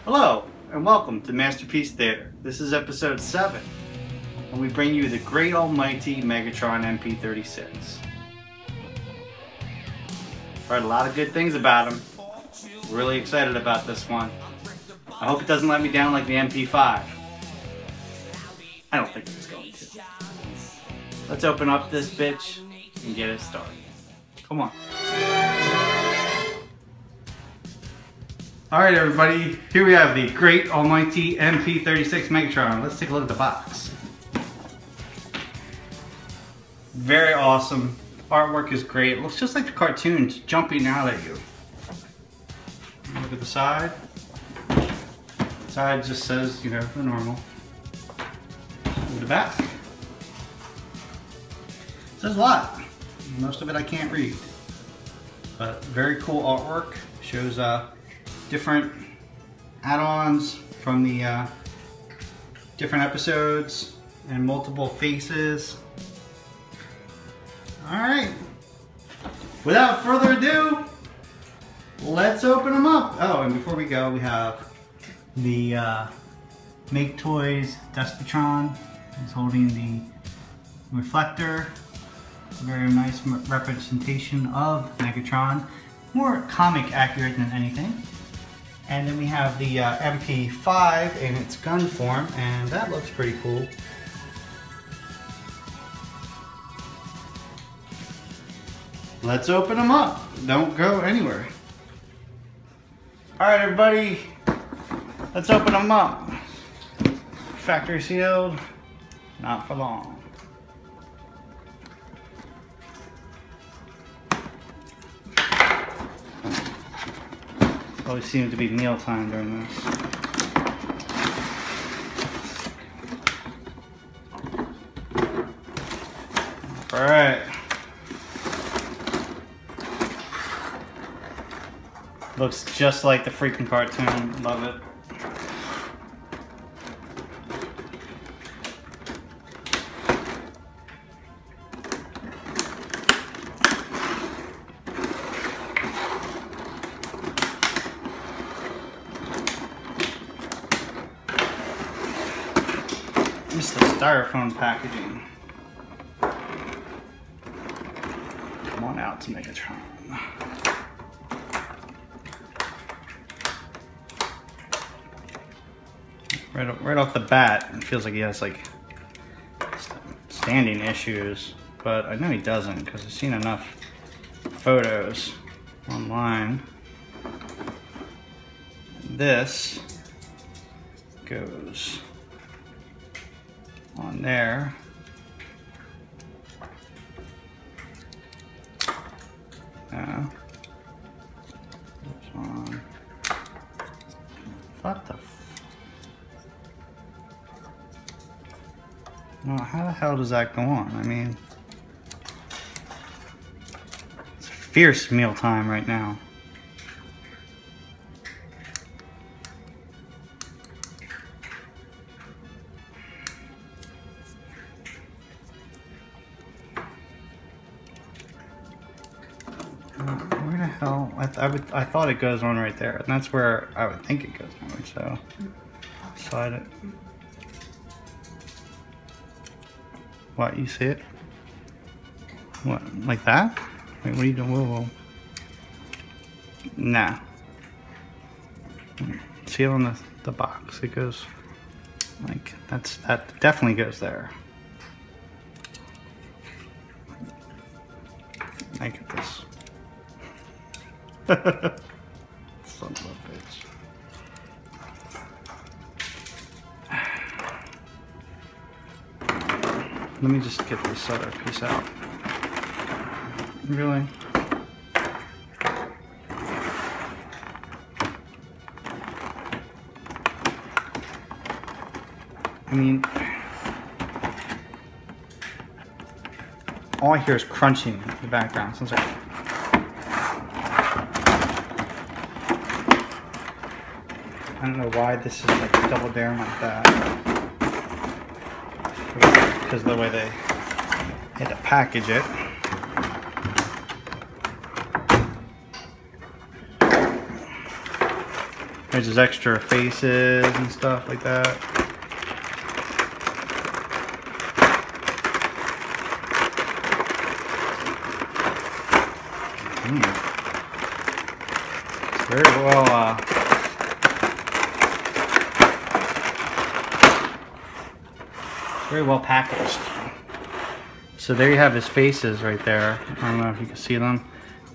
Hello, and welcome to Masterpiece Theater. This is episode 7, and we bring you the great almighty Megatron MP-36. Heard a lot of good things about him. Really excited about this one. I hope it doesn't let me down like the MP5. I don't think it's going to. Let's open up this bitch and get it started. Come on. Alright everybody, here we have the great almighty MP-36 Megatron. Let's take a look at the box. Very awesome. Artwork is great. It looks just like the cartoons jumping out at you. Look at the side. The side just says, you know, the normal. Look at the back. It says a lot. Most of it I can't read. But very cool artwork. Shows different add-ons from the different episodes and multiple faces. Alright, without further ado, let's open them up. Oh, and before we go, we have the Make Toys Destatron. He's holding the reflector. A very nice representation of Megatron. More comic accurate than anything. And then we have the MP5 in its gun form, and that looks pretty cool. Let's open them up. Don't go anywhere. Alright everybody, let's open them up. Factory sealed, not for long. Always seems to be mealtime during this. Alright. Looks just like the freaking cartoon. Love it. Just the styrofoam packaging. Come on out to Megatron. Right off the bat, it feels like he has like standing issues, but I know he doesn't because I've seen enough photos online. This goes on there. Goes on. What the well, how the hell does that go on? I mean, it's a fierce mealtime right now. Where the hell? I thought it goes on right there, and that's where I would think it goes on. So slide it. What, you see it? What, like that? Wait, what are you doing? Whoa, whoa. Nah. See it on the box. It goes like that definitely goes there. I get this. Son of a bitch. Let me just get this other piece out. Really? I mean, all I hear is crunching in the background. Sounds like I don't know why this is like double down like that. Because of the way they had to package it. There's his extra faces and stuff like that. It's very well packaged. So there you have his faces right there. I don't know if you can see them.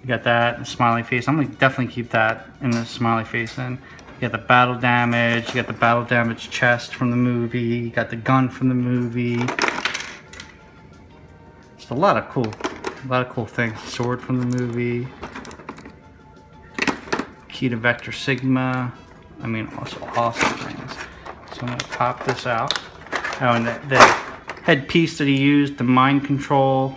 You got that, the smiley face. I'm gonna definitely keep that in the smiley face in. You got the battle damage, you got the battle damage chest from the movie, you got the gun from the movie. Just a lot of cool things. Sword from the movie. Key to Vector Sigma. I mean, also awesome things. So I'm gonna pop this out. Oh, and the headpiece that he used, the mind control.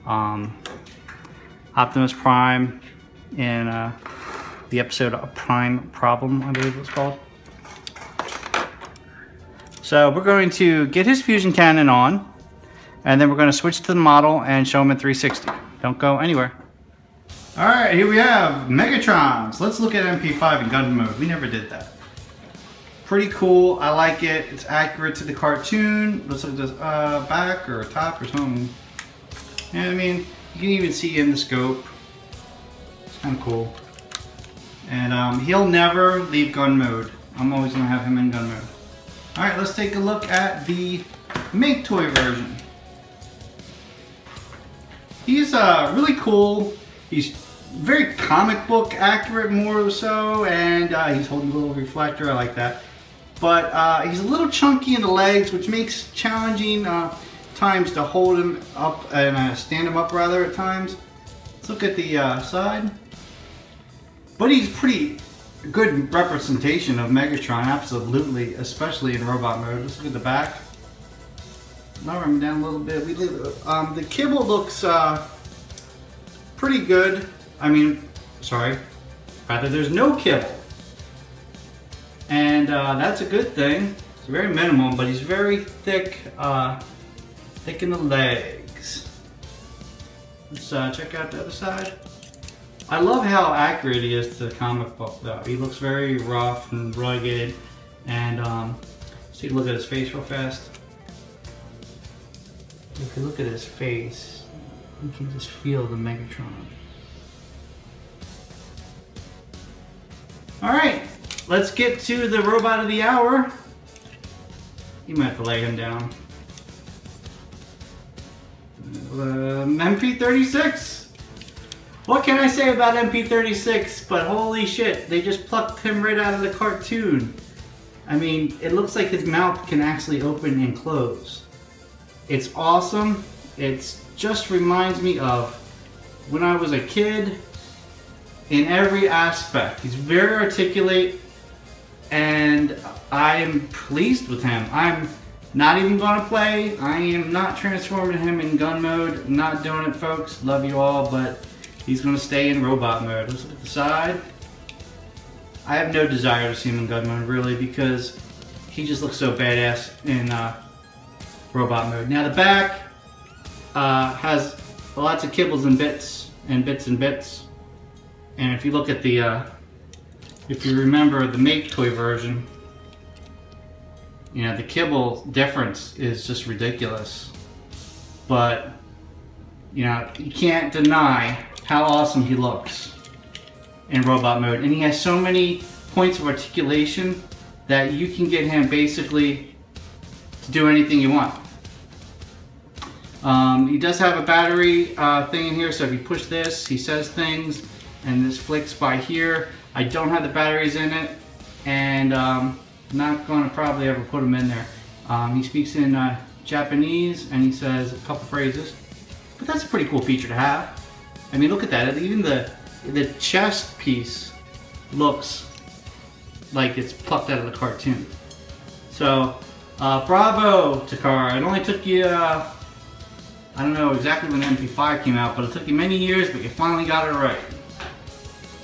Optimus Prime in the episode of Prime Problem, I believe it was called. So we're going to get his fusion cannon on, and then we're going to switch to the model and show him in 360. Don't go anywhere. Alright, here we have Megatron. So let's look at MP5 in gun mode. We never did that. Pretty cool. I like it. It's accurate to the cartoon. Let's look at this back or top or something. You know what I mean? You can even see in the scope. It's kind of cool. And he'll never leave gun mode. I'm always going to have him in gun mode. Alright, let's take a look at the Make Toy version. He's really cool. He's very comic book accurate, more so, and he's holding a little reflector. I like that. But he's a little chunky in the legs, which makes challenging times to hold him up and stand him up rather at times. Let's look at the side. But he's pretty good representation of Megatron, absolutely, especially in robot mode. Let's look at the back. Lower him down a little bit. The kibble looks pretty good. I mean, sorry, rather there's no kibble. And that's a good thing. It's very minimal, but he's very thick, thick in the legs. Let's check out the other side. I love how accurate he is to the comic book though. He looks very rough and rugged. And let's take a look at his face real fast. If you look at his face, you can just feel the Megatron. Alright, let's get to the robot of the hour. You might have to lay him down. MP-36. What can I say about MP-36? But holy shit, they just plucked him right out of the cartoon. I mean, it looks like his mouth can actually open and close. It's awesome. It just reminds me of when I was a kid in every aspect. He's very articulate and I am pleased with him. I'm not even going to play. I am not transforming him in gun mode. Not doing it, folks. Love you all, but he's going to stay in robot mode. Let's look at the side. I have no desire to see him in gun mode, really, because he just looks so badass in robot mode. Now the back has lots of kibbles and bits and bits and bits. And if you look at the, if you remember the Make Toy version, you know, the kibble difference is just ridiculous. But, you know, you can't deny how awesome he looks in robot mode. And he has so many points of articulation that you can get him basically to do anything you want. He does have a battery thing in here, so if you push this, he says things, and this flicks by here. I don't have the batteries in it, and not going to probably ever put them in there. He speaks in Japanese, and he says a couple phrases, but that's a pretty cool feature to have. I mean, look at that. Even the chest piece looks like it's plucked out of the cartoon. So, bravo, Takara. It only took you, I don't know exactly when the MP5 came out, but it took you many years, but you finally got it right.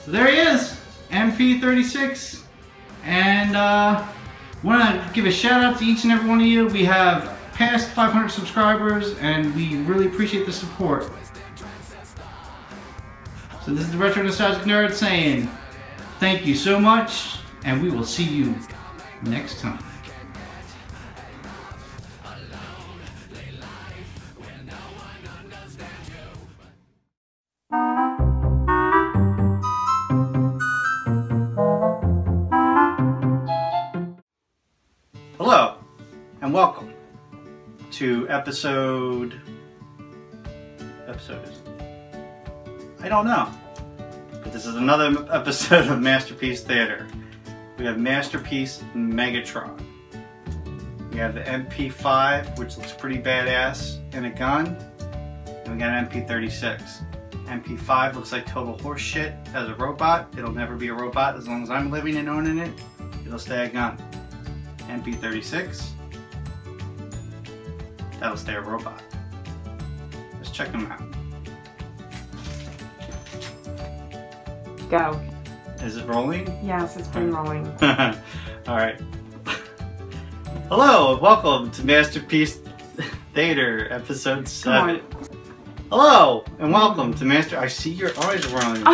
So there he is, MP-36. And want to give a shout out to each and every one of you. We have passed 500 subscribers, and we really appreciate the support. So this is the Retro Nostalgic Nerd saying thank you so much, and we will see you next time. Hello, and welcome to episode is, I don't know, but this is another episode of Masterpiece Theater. We have Masterpiece Megatron. We have the MP-5, which looks pretty badass in a gun, and we got an MP-36. MP-5 looks like total horse shit as a robot. It'll never be a robot as long as I'm living and owning it. It'll stay a gun. MP-36, that'll stay a robot. Let's check them out. Go. Is it rolling? Yes, it's been rolling. Alright. Hello, welcome to Masterpiece Theater, episode 7. Hello, and welcome to I see your eyes rolling.